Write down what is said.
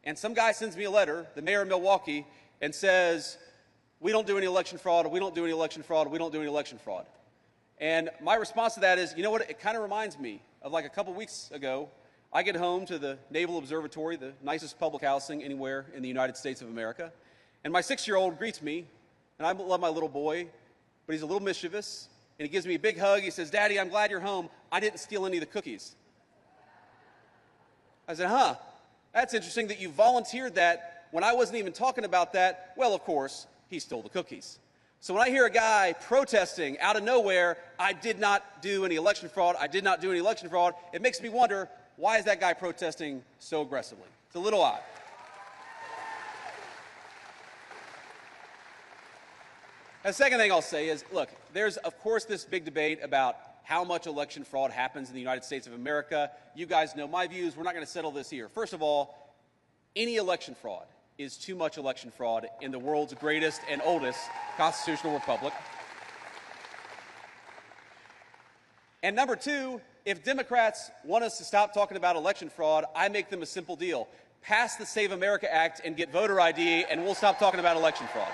And some guy sends me a letter, the mayor of Milwaukee, and says, we don't do any election fraud, we don't do any election fraud, we don't do any election fraud. And my response to that is, you know what, it kind of reminds me of like a couple weeks ago, I get home to the Naval Observatory, the nicest public housing anywhere in the United States of America, and my 6-year-old greets me, and I love my little boy, but he's a little mischievous, and he gives me a big hug. He says, Daddy, I'm glad you're home. I didn't steal any of the cookies. I said, huh, that's interesting that you volunteered that when I wasn't even talking about that. Well, of course, he stole the cookies. So when I hear a guy protesting out of nowhere, I did not do any election fraud, I did not do any election fraud, it makes me wonder, why is that guy protesting so aggressively? It's a little odd. The second thing I'll say is, look, there's, of course, this big debate about how much election fraud happens in the United States of America. You guys know my views. We're not going to settle this here. First of all, any election fraud is too much election fraud in the world's greatest and oldest constitutional republic. And number two, if Democrats want us to stop talking about election fraud, I make them a simple deal. Pass the Save America Act and get voter ID, and we'll stop talking about election fraud.